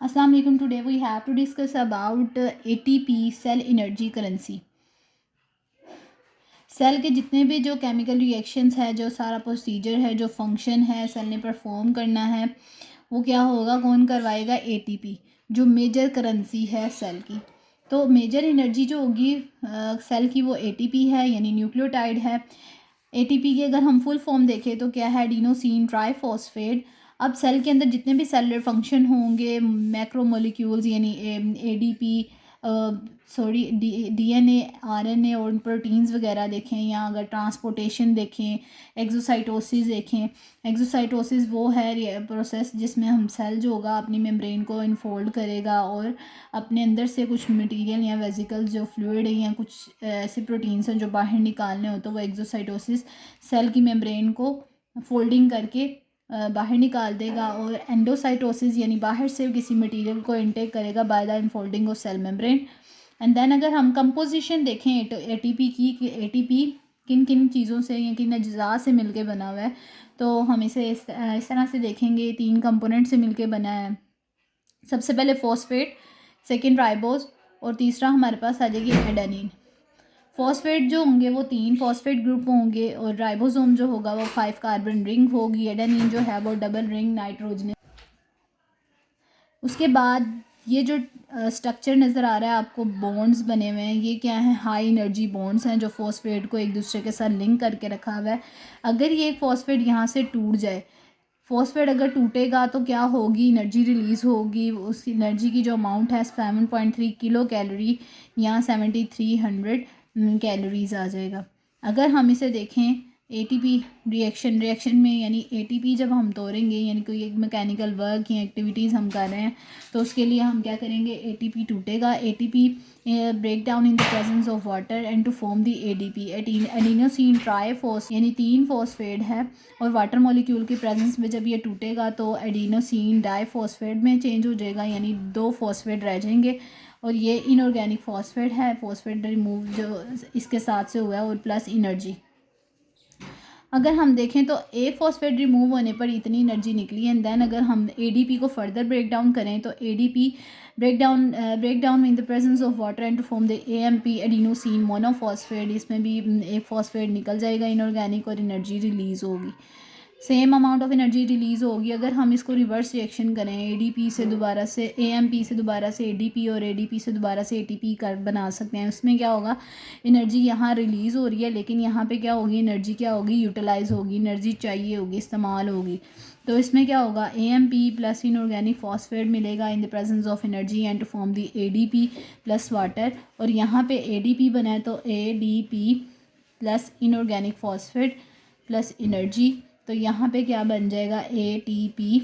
Assalamu alaikum. Today we have to discuss about ATP cell energy currency. Cell के जितने भी जो chemical reactions है, जो सारा प्रोसीजर है, जो फंक्शन है सेल ने परफॉर्म करना है, वो क्या होगा, कौन करवाएगा? एटीपी, जो मेजर करेंसी है सेल की। तो मेजर एनर्जी जो होगी सेल की वो एटीपी है, यानी न्यूक्लियोटाइड है। एटीपी की अगर हम फुल फॉर्म देखें तो क्या है? Adenosine triphosphate. अब सेल के अंदर जितने भी सेलुलर फंक्शन होंगे, मैक्रोमोलिक्यूल्स यानी एडीपी, डीएनए, आरएनए और प्रोटीन्स वगैरह देखें, या अगर ट्रांसपोर्टेशन देखें, एक्सोसाइटोसिस देखें। एक्सोसाइटोसिस वो है प्रोसेस जिसमें हम सेल जो होगा अपनी मेम्ब्रेन को इनफोल्ड करेगा और अपने अंदर से कुछ मटेरियल या वेसिकल्स जो फ्लूइड है या कुछ ऐसे प्रोटीन्स हैं जो बाहर निकालने हो, तो वो एक्सोसाइटोसिस सेल की मेम्ब्रेन को फोल्डिंग करके बाहर निकाल देगा। और एंडोसाइटोसिस यानी बाहर से किसी मटेरियल को इनटेक करेगा by the infolding of cell membrane. And then अगर हम कंपोजिशन देखें एटीपी की, कि एटीपी किन किन चीज़ों से या किन अज्जा से मिलके बना हुआ है, तो हम इसे इस तरह से देखेंगे। 3 कंपोनेंट से मिलके बना है। सबसे पहले फॉस्फेट, सेकेंड राइबोज, और तीसरा हमारे पास आ जाएगी एडेनिन। फॉस्फेट जो होंगे वो 3 फॉस्फेट ग्रुप होंगे, और राइबोसोम जो होगा वो 5 कार्बन रिंग होगी। एडेनिन जो है वो डबल रिंग नाइट्रोजन। उसके बाद ये जो स्ट्रक्चर नज़र आ रहा है आपको, बॉन्ड्स बने हुए हैं, ये क्या है? हाई एनर्जी बॉन्ड्स हैं जो फॉस्फेट को एक दूसरे के साथ लिंक करके रखा हुआ है। अगर ये फॉस्फेट यहाँ से टूट जाए, फॉस्फेट अगर टूटेगा तो क्या होगी? एनर्जी रिलीज़ होगी। उस एनर्जी की जो अमाउंट है 7.3 किलो कैलोरी या 7300 कैलोरीज आ जाएगा। अगर हम इसे देखें एटीपी रिएक्शन में, यानी एटीपी जब हम तोड़ेंगे, यानी कोई एक मैकेनिकल वर्क या एक्टिविटीज़ हम कर रहे हैं, तो उसके लिए हम क्या करेंगे? एटीपी टूटेगा। ATP break down in the presence of water and to form the ADP, adenosine triphos, यानी 3 फॉस्फेट है, और वाटर मॉलिक्यूल की प्रेजेंस में जब ये टूटेगा तो एडिनोसिन डाइफॉस्फेट में चेंज हो जाएगा, यानी 2 फॉस्फेट रह जाएंगे। और ये इनऑर्गेनिक फॉस्फेट है, फॉस्फेट रिमूव जो इसके साथ से हुआ है, और प्लस एनर्जी। अगर हम देखें तो ए फॉस्फेट रिमूव होने पर इतनी एनर्जी निकली। एंड देन अगर हम एडीपी को फर्दर ब्रेक डाउन करें तो ADP break down in the presence of water and to form the AMP, adenosine monophosphate. इसमें भी एक फॉस्फेट निकल जाएगा इनऑर्गेनिक, और एनर्जी रिलीज़ होगी, same amount of energy release होगी। अगर हम इसको रिवर्स रिएक्शन करें, एडीपी से दोबारा से एएमपी से दोबारा से एडीपी, और एडीपी से दोबारा से एटीपी कर बना सकते हैं, उसमें क्या होगा? एनर्जी यहाँ रिलीज़ हो रही है, लेकिन यहाँ पे क्या होगी? एनर्जी क्या होगी? यूटिलाइज़ होगी, एनर्जी चाहिए होगी, इस्तेमाल होगी। तो इसमें क्या होगा? एएमपी प्लस इनऑर्गेनिक फॉस्फेट मिलेगा in the presence of energy and to form the ADP plus water. और यहाँ पे एडीपी बना है तो ADP plus inorganic phosphate plus energy, तो यहाँ पे क्या बन जाएगा? एटीपी।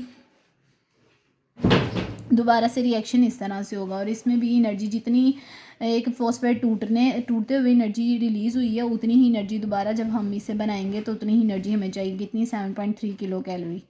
दोबारा से रिएक्शन इस तरह से होगा, और इसमें भी एनर्जी जितनी एक फॉस्फेट टूटते हुए एनर्जी रिलीज़ हुई है, उतनी ही एनर्जी दोबारा जब हम इसे बनाएंगे तो उतनी ही एनर्जी हमें चाहिए। कितनी? 7.3 किलो कैलोरी।